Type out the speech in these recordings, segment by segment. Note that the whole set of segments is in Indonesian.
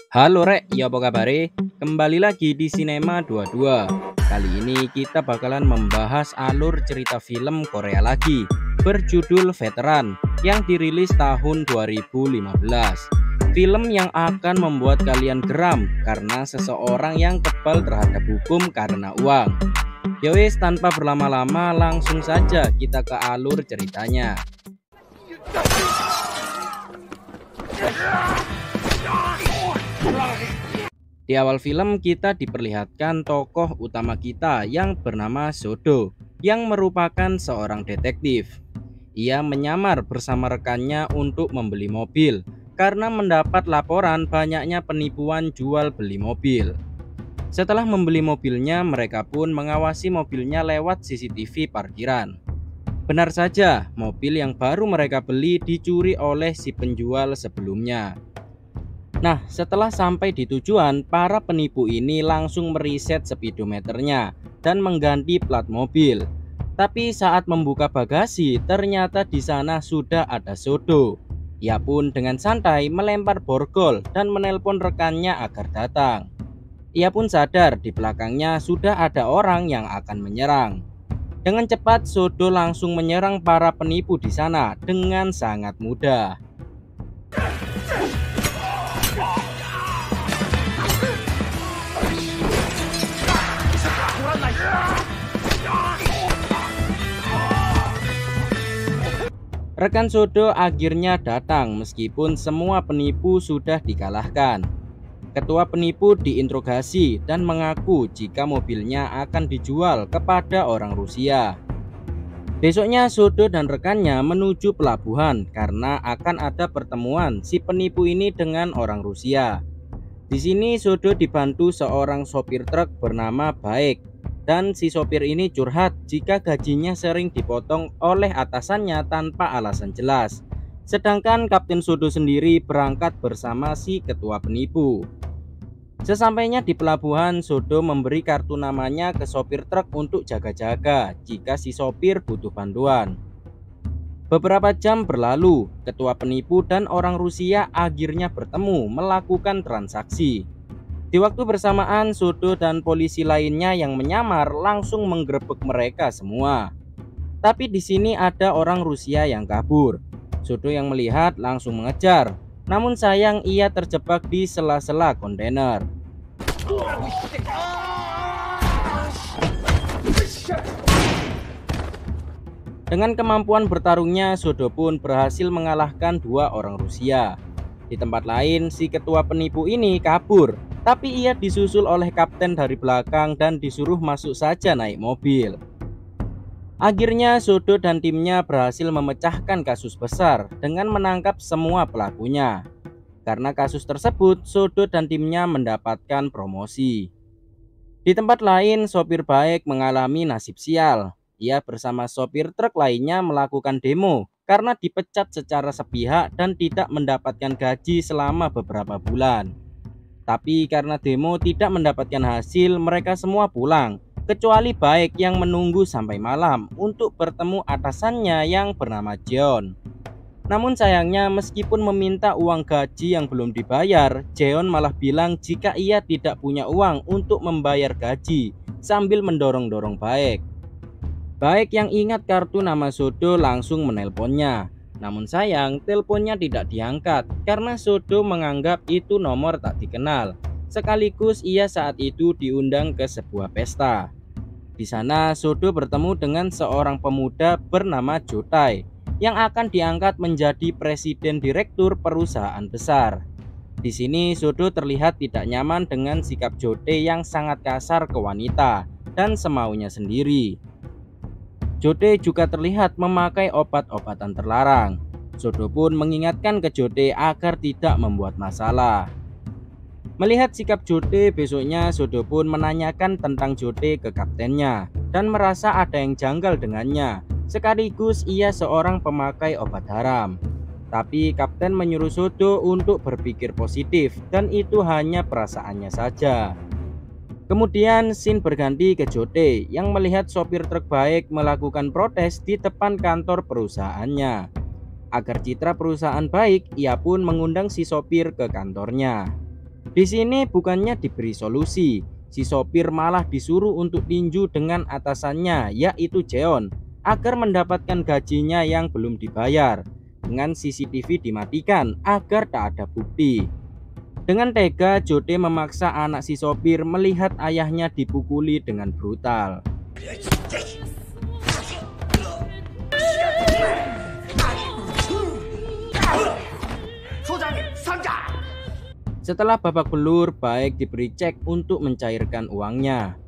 Halo Rek, ya apa kabar? Kembali lagi di Sinema 22. Kali ini kita bakalan membahas alur cerita film Korea lagi berjudul Veteran yang dirilis tahun 2015. Film yang akan membuat kalian geram karena seseorang yang kebal terhadap hukum karena uang. Yowes, tanpa berlama-lama langsung saja kita ke alur ceritanya. Di awal film kita diperlihatkan tokoh utama kita yang bernama Sodo yang merupakan seorang detektif. Ia menyamar bersama rekannya untuk membeli mobil karena mendapat laporan banyaknya penipuan jual beli mobil. Setelah membeli mobilnya, mereka pun mengawasi mobilnya lewat CCTV parkiran. Benar saja, mobil yang baru mereka beli dicuri oleh si penjual sebelumnya. Nah, setelah sampai di tujuan, para penipu ini langsung meriset speedometernya dan mengganti plat mobil. Tapi saat membuka bagasi, ternyata di sana sudah ada Sodo. Ia pun dengan santai melempar borgol dan menelpon rekannya agar datang. Ia pun sadar di belakangnya sudah ada orang yang akan menyerang. Dengan cepat, Sodo langsung menyerang para penipu di sana dengan sangat mudah. Rekan Sodo akhirnya datang meskipun semua penipu sudah dikalahkan. Ketua penipu diinterogasi dan mengaku jika mobilnya akan dijual kepada orang Rusia. Besoknya Sodo dan rekannya menuju pelabuhan karena akan ada pertemuan si penipu ini dengan orang Rusia. Di sini Sodo dibantu seorang sopir truk bernama Baek. Dan si sopir ini curhat jika gajinya sering dipotong oleh atasannya tanpa alasan jelas. Sedangkan Kapten Sodo sendiri berangkat bersama si ketua penipu. Sesampainya di pelabuhan, Sodo memberi kartu namanya ke sopir truk untuk jaga-jaga jika si sopir butuh bantuan. Beberapa jam berlalu, ketua penipu dan orang Rusia akhirnya bertemu melakukan transaksi. Di waktu bersamaan, Sodo dan polisi lainnya yang menyamar langsung menggerebek mereka semua. Tapi di sini ada orang Rusia yang kabur. Sodo yang melihat langsung mengejar. Namun sayang ia terjebak di sela-sela kontainer. Dengan kemampuan bertarungnya, Sodo pun berhasil mengalahkan dua orang Rusia. Di tempat lain, si ketua penipu ini kabur. Tapi ia disusul oleh kapten dari belakang dan disuruh masuk saja naik mobil. Akhirnya Sodo dan timnya berhasil memecahkan kasus besar dengan menangkap semua pelakunya. Karena kasus tersebut, Sodo dan timnya mendapatkan promosi. Di tempat lain, sopir Baek mengalami nasib sial. Ia bersama sopir truk lainnya melakukan demo karena dipecat secara sepihak dan tidak mendapatkan gaji selama beberapa bulan. Tapi karena demo tidak mendapatkan hasil, mereka semua pulang, kecuali Baek yang menunggu sampai malam untuk bertemu atasannya yang bernama Jeon. Namun sayangnya meskipun meminta uang gaji yang belum dibayar, Jeon malah bilang jika ia tidak punya uang untuk membayar gaji sambil mendorong-dorong Baek. Baek yang ingat kartu nama Sodo langsung menelponnya. Namun sayang, teleponnya tidak diangkat karena Sodo menganggap itu nomor tak dikenal. Sekaligus ia saat itu diundang ke sebuah pesta. Di sana Sodo bertemu dengan seorang pemuda bernama Jotai yang akan diangkat menjadi presiden direktur perusahaan besar. Di sini Sodo terlihat tidak nyaman dengan sikap Jotai yang sangat kasar ke wanita dan semaunya sendiri. Jotai juga terlihat memakai obat-obatan terlarang. Sodo pun mengingatkan ke Jotai agar tidak membuat masalah. Melihat sikap Jotai, besoknya Sodo pun menanyakan tentang Jotai ke kaptennya dan merasa ada yang janggal dengannya. Sekaligus ia seorang pemakai obat haram. Tapi kapten menyuruh Sodo untuk berpikir positif dan itu hanya perasaannya saja. Kemudian scene berganti ke Jotai yang melihat sopir truk Baek melakukan protes di depan kantor perusahaannya. Agar citra perusahaan baik, ia pun mengundang si sopir ke kantornya. Di sini bukannya diberi solusi, si sopir malah disuruh untuk tinju dengan atasannya yaitu Jeon agar mendapatkan gajinya yang belum dibayar, dengan CCTV dimatikan agar tak ada bukti. Dengan tega, Jote memaksa anak si sopir melihat ayahnya dipukuli dengan brutal. Setelah babak belur, Baek diberi cek untuk mencairkan uangnya.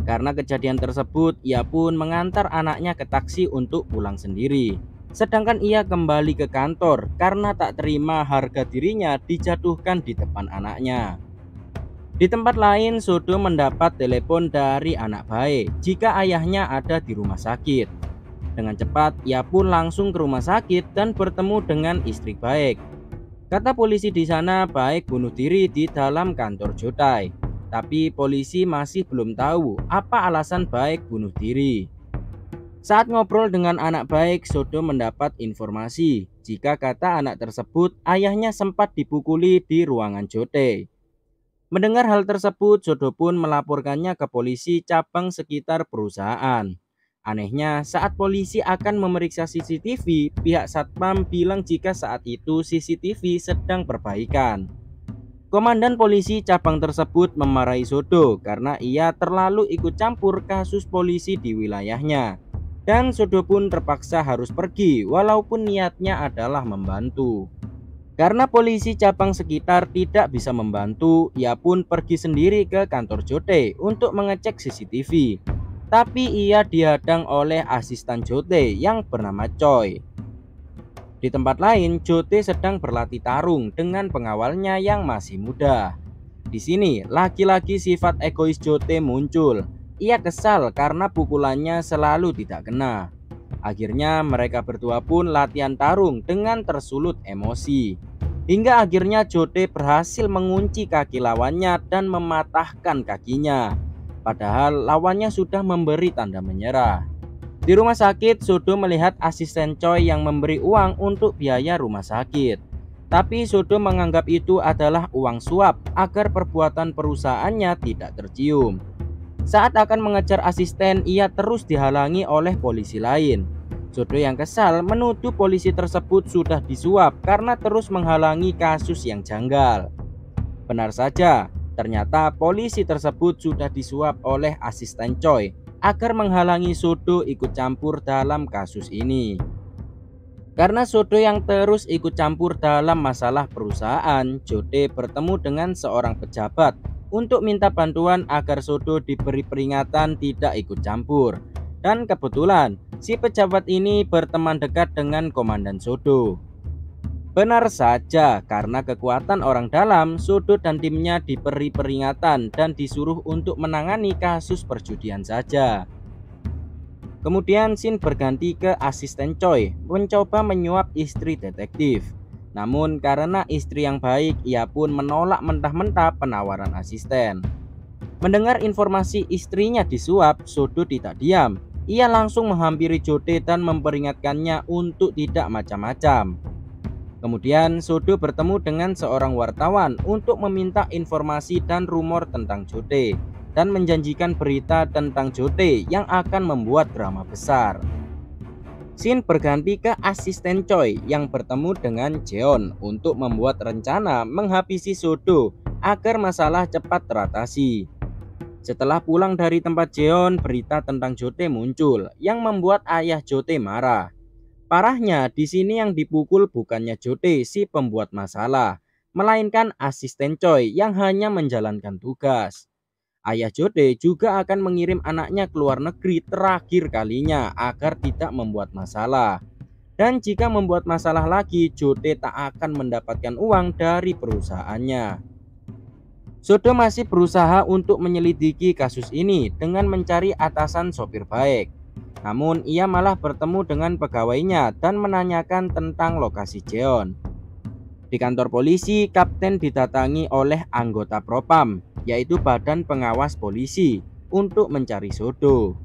Karena kejadian tersebut, ia pun mengantar anaknya ke taksi untuk pulang sendiri. Sedangkan ia kembali ke kantor karena tak terima harga dirinya dijatuhkan di depan anaknya. Di tempat lain, Sodo mendapat telepon dari anak Baek jika ayahnya ada di rumah sakit. Dengan cepat, ia pun langsung ke rumah sakit dan bertemu dengan istri Baek. Kata polisi di sana, Baek bunuh diri di dalam kantor Jotae. Tapi polisi masih belum tahu apa alasan Baek bunuh diri. Saat ngobrol dengan anak Baek, Sodo mendapat informasi jika kata anak tersebut ayahnya sempat dipukuli di ruangan Jotae. Mendengar hal tersebut, Sodo pun melaporkannya ke polisi cabang sekitar perusahaan. Anehnya, saat polisi akan memeriksa CCTV, pihak Satpam bilang jika saat itu CCTV sedang perbaikan. Komandan polisi cabang tersebut memarahi Sodo karena ia terlalu ikut campur kasus polisi di wilayahnya. Dan Sodo pun terpaksa harus pergi walaupun niatnya adalah membantu. Karena polisi cabang sekitar tidak bisa membantu, ia pun pergi sendiri ke kantor Jotae untuk mengecek CCTV. Tapi ia dihadang oleh asisten Jotae yang bernama Choi. Di tempat lain, Jotae sedang berlatih tarung dengan pengawalnya yang masih muda. Di sini, lagi-lagi sifat egois Jotae muncul. Ia kesal karena pukulannya selalu tidak kena. Akhirnya mereka berdua pun latihan tarung dengan tersulut emosi. Hingga akhirnya Jotae berhasil mengunci kaki lawannya dan mematahkan kakinya. Padahal lawannya sudah memberi tanda menyerah. Di rumah sakit, Sodo melihat asisten Choi yang memberi uang untuk biaya rumah sakit. Tapi Sodo menganggap itu adalah uang suap agar perbuatan perusahaannya tidak tercium. Saat akan mengejar asisten, ia terus dihalangi oleh polisi lain. Sodo yang kesal menuduh polisi tersebut sudah disuap karena terus menghalangi kasus yang janggal. Benar saja. Ternyata polisi tersebut sudah disuap oleh asisten Choi agar menghalangi Sodo ikut campur dalam kasus ini. Karena Sodo yang terus ikut campur dalam masalah perusahaan, Jotae bertemu dengan seorang pejabat untuk minta bantuan agar Sodo diberi peringatan tidak ikut campur. Dan kebetulan si pejabat ini berteman dekat dengan komandan Sodo. Benar saja, karena kekuatan orang dalam, Sodo dan timnya diberi peringatan dan disuruh untuk menangani kasus perjudian saja. Kemudian scene berganti ke asisten Choi mencoba menyuap istri detektif. Namun karena istri yang baik, ia pun menolak mentah-mentah penawaran asisten. Mendengar informasi istrinya disuap, Sodo tidak diam. Ia langsung menghampiri Jotae dan memperingatkannya untuk tidak macam-macam. Kemudian Sodo bertemu dengan seorang wartawan untuk meminta informasi dan rumor tentang Jotae dan menjanjikan berita tentang Jotae yang akan membuat drama besar. Scene berganti ke asisten Choi yang bertemu dengan Jeon untuk membuat rencana menghabisi Sodo agar masalah cepat teratasi. Setelah pulang dari tempat Jeon, berita tentang Jotae muncul yang membuat ayah Jotae marah. Parahnya, di sini yang dipukul bukannya Jotae si pembuat masalah, melainkan asisten Choi yang hanya menjalankan tugas. Ayah Jotae juga akan mengirim anaknya ke luar negeri terakhir kalinya agar tidak membuat masalah. Dan jika membuat masalah lagi, Jotae tak akan mendapatkan uang dari perusahaannya. Sodo masih berusaha untuk menyelidiki kasus ini dengan mencari atasan sopir Baek. Namun ia malah bertemu dengan pegawainya dan menanyakan tentang lokasi Jeon. Di kantor polisi, Kapten didatangi oleh anggota Propam, yaitu Badan Pengawas Polisi, untuk mencari Sodo.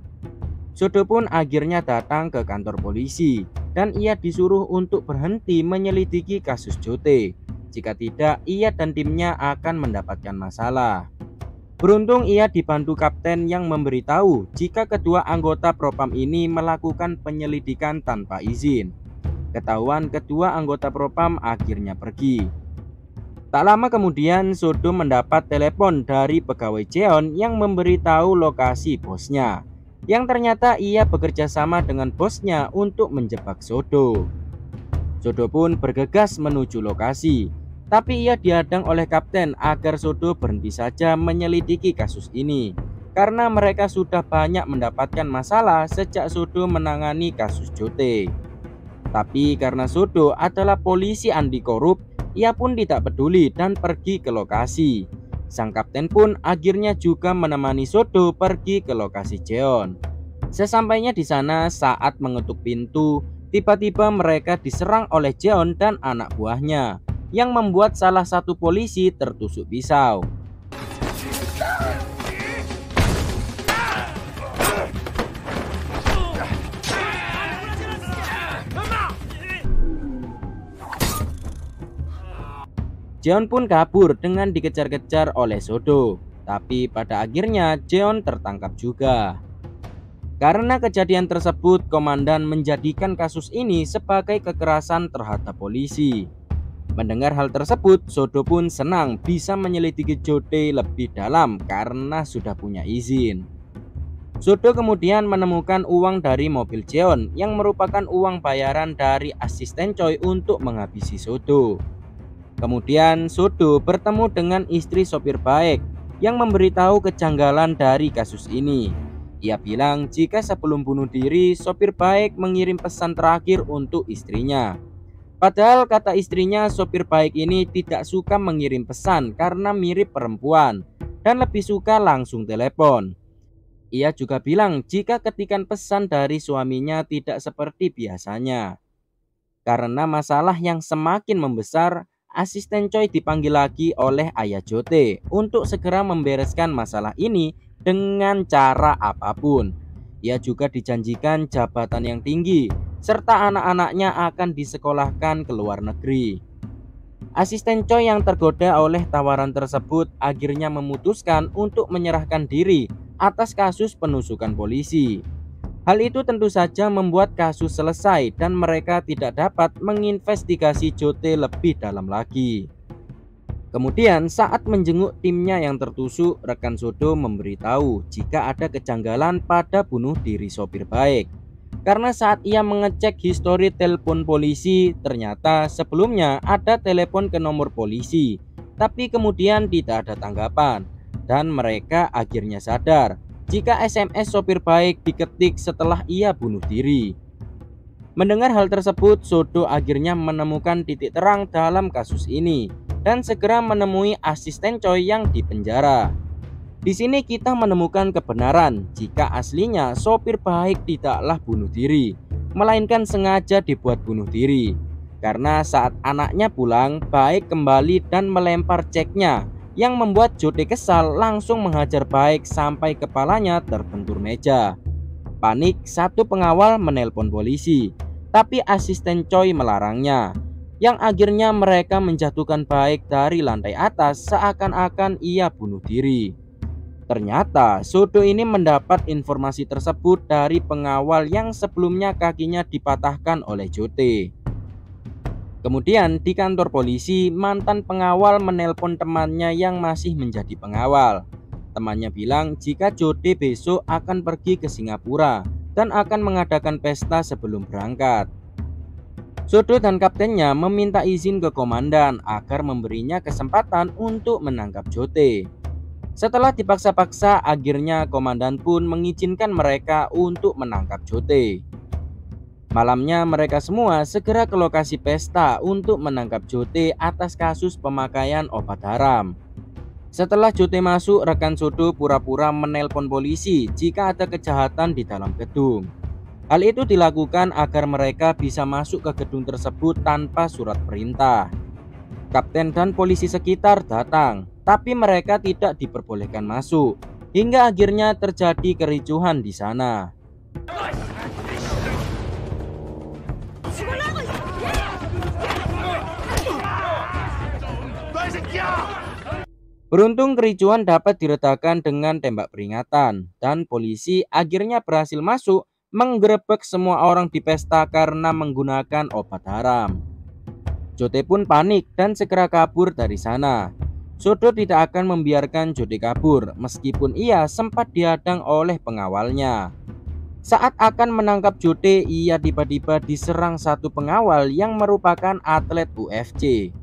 Sodo pun akhirnya datang ke kantor polisi dan ia disuruh untuk berhenti menyelidiki kasus Jotae. Jika tidak, ia dan timnya akan mendapatkan masalah. Beruntung ia dibantu kapten yang memberitahu jika kedua anggota Propam ini melakukan penyelidikan tanpa izin. Ketahuan kedua anggota Propam akhirnya pergi. Tak lama kemudian Sodo mendapat telepon dari pegawai Jeon yang memberitahu lokasi bosnya, yang ternyata ia bekerja sama dengan bosnya untuk menjebak Sodo. Sodo pun bergegas menuju lokasi, tapi ia dihadang oleh kapten agar Sodo berhenti saja menyelidiki kasus ini, karena mereka sudah banyak mendapatkan masalah sejak Sodo menangani kasus Jotae. Tapi karena Sodo adalah polisi anti korup, ia pun tidak peduli dan pergi ke lokasi. Sang kapten pun akhirnya juga menemani Sodo pergi ke lokasi Jeon. Sesampainya di sana, saat mengetuk pintu, tiba-tiba mereka diserang oleh Jeon dan anak buahnya, yang membuat salah satu polisi tertusuk pisau. Jeon pun kabur dengan dikejar-kejar oleh Sodo, tapi pada akhirnya Jeon tertangkap juga. Karena kejadian tersebut, komandan menjadikan kasus ini sebagai kekerasan terhadap polisi. Mendengar hal tersebut, Sodo pun senang bisa menyelidiki Jotae lebih dalam karena sudah punya izin. Sodo kemudian menemukan uang dari mobil Jeon yang merupakan uang bayaran dari asisten Choi untuk menghabisi Sodo. Kemudian Sodo bertemu dengan istri sopir Baek yang memberitahu kejanggalan dari kasus ini. Ia bilang jika sebelum bunuh diri, sopir Baek mengirim pesan terakhir untuk istrinya. Padahal kata istrinya, sopir Baek ini tidak suka mengirim pesan karena mirip perempuan dan lebih suka langsung telepon. Ia juga bilang jika ketikan pesan dari suaminya tidak seperti biasanya. Karena masalah yang semakin membesar, asisten Choi dipanggil lagi oleh ayah Jotae untuk segera membereskan masalah ini dengan cara apapun. Ia juga dijanjikan jabatan yang tinggi, serta anak-anaknya akan disekolahkan ke luar negeri. Asisten Choi yang tergoda oleh tawaran tersebut akhirnya memutuskan untuk menyerahkan diri atas kasus penusukan polisi. Hal itu tentu saja membuat kasus selesai dan mereka tidak dapat menginvestigasi Jotae lebih dalam lagi. Kemudian saat menjenguk timnya yang tertusuk, rekan Sodo memberitahu jika ada kejanggalan pada bunuh diri sopir Baek. Karena saat ia mengecek histori telepon polisi, ternyata sebelumnya ada telepon ke nomor polisi, tapi kemudian tidak ada tanggapan, dan mereka akhirnya sadar jika SMS sopir Baek diketik setelah ia bunuh diri. Mendengar hal tersebut, Sodo akhirnya menemukan titik terang dalam kasus ini dan segera menemui asisten Choi yang dipenjara. Di sini kita menemukan kebenaran jika aslinya sopir Baek tidaklah bunuh diri, melainkan sengaja dibuat bunuh diri. Karena saat anaknya pulang, Baek kembali dan melempar ceknya, yang membuat Jotae kesal langsung menghajar Baek sampai kepalanya terbentur meja. Panik, satu pengawal menelpon polisi, tapi asisten Choi melarangnya, yang akhirnya mereka menjatuhkan Baek dari lantai atas seakan-akan ia bunuh diri. Ternyata Sodo ini mendapat informasi tersebut dari pengawal yang sebelumnya kakinya dipatahkan oleh Jotae. Kemudian di kantor polisi, mantan pengawal menelpon temannya yang masih menjadi pengawal. Temannya bilang jika Jotae besok akan pergi ke Singapura dan akan mengadakan pesta sebelum berangkat. Sodo dan kaptennya meminta izin ke komandan agar memberinya kesempatan untuk menangkap Jotae. Setelah dipaksa-paksa, akhirnya komandan pun mengizinkan mereka untuk menangkap Jotae. Malamnya mereka semua segera ke lokasi pesta untuk menangkap Jotae atas kasus pemakaian obat haram. Setelah Jotae masuk, rekan Sodo pura-pura menelpon polisi jika ada kejahatan di dalam gedung. Hal itu dilakukan agar mereka bisa masuk ke gedung tersebut tanpa surat perintah. Kapten dan polisi sekitar datang, tapi mereka tidak diperbolehkan masuk, hingga akhirnya terjadi kericuhan di sana. Beruntung kericuan dapat diredakan dengan tembak peringatan dan polisi akhirnya berhasil masuk menggerebek semua orang di pesta karena menggunakan obat haram. Jote pun panik dan segera kabur dari sana. Sodo tidak akan membiarkan Jote kabur meskipun ia sempat dihadang oleh pengawalnya. Saat akan menangkap Jote, ia tiba-tiba diserang satu pengawal yang merupakan atlet UFC.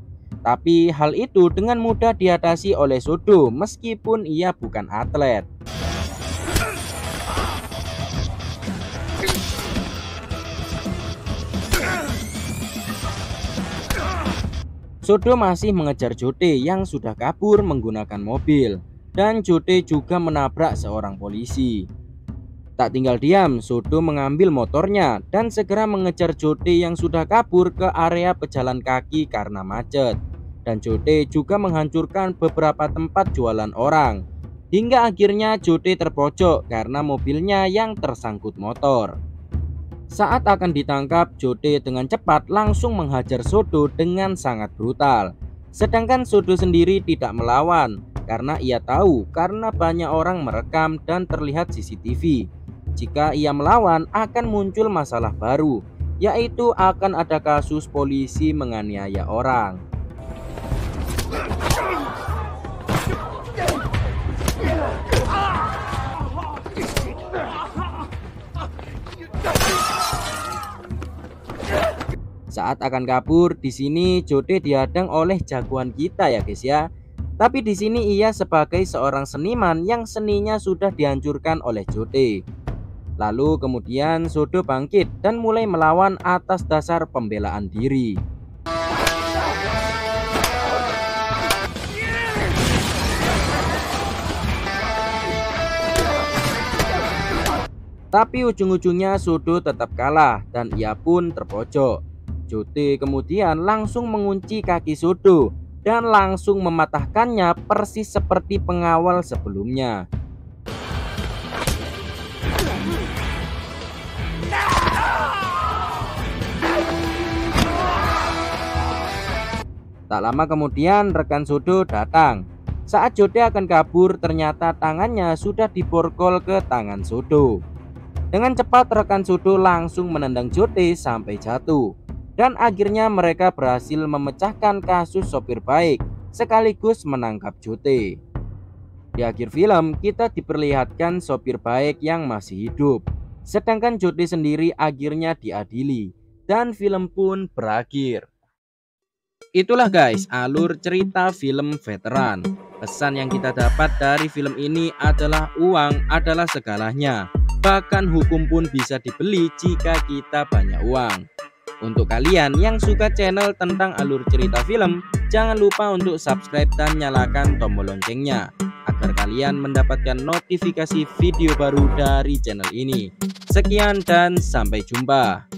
Tapi hal itu dengan mudah diatasi oleh Sodo meskipun ia bukan atlet. Sodo masih mengejar Jote yang sudah kabur menggunakan mobil, dan Jote juga menabrak seorang polisi. Tak tinggal diam, Sodo mengambil motornya dan segera mengejar Jote yang sudah kabur ke area pejalan kaki karena macet. Dan Jote juga menghancurkan beberapa tempat jualan orang. Hingga akhirnya Jote terpojok karena mobilnya yang tersangkut motor. Saat akan ditangkap, Jote dengan cepat langsung menghajar Sodo dengan sangat brutal. Sedangkan Sodo sendiri tidak melawan karena ia tahu karena banyak orang merekam dan terlihat CCTV. Jika ia melawan akan muncul masalah baru, yaitu akan ada kasus polisi menganiaya orang. Saat akan kabur, di sini Jote dihadang oleh jagoan kita ya guys ya. Tapi di sini ia sebagai seorang seniman yang seninya sudah dihancurkan oleh Jote. Lalu kemudian Sodo bangkit dan mulai melawan atas dasar pembelaan diri. Tapi ujung-ujungnya Sodo tetap kalah dan ia pun terpojok. Jote kemudian langsung mengunci kaki Sodo dan langsung mematahkannya persis seperti pengawal sebelumnya. Tak lama kemudian rekan Sodo datang. Saat Jote akan kabur, ternyata tangannya sudah diborgol ke tangan Sodo. Dengan cepat rekan Sodo langsung menendang Jote sampai jatuh. Dan akhirnya mereka berhasil memecahkan kasus sopir baik sekaligus menangkap Jote. Di akhir film kita diperlihatkan sopir baik yang masih hidup. Sedangkan Jote sendiri akhirnya diadili dan film pun berakhir. Itulah guys alur cerita film Veteran. Pesan yang kita dapat dari film ini adalah uang adalah segalanya. Bahkan hukum pun bisa dibeli jika kita banyak uang. Untuk kalian yang suka channel tentang alur cerita film, jangan lupa untuk subscribe dan nyalakan tombol loncengnya agar kalian mendapatkan notifikasi video baru dari channel ini. Sekian dan sampai jumpa.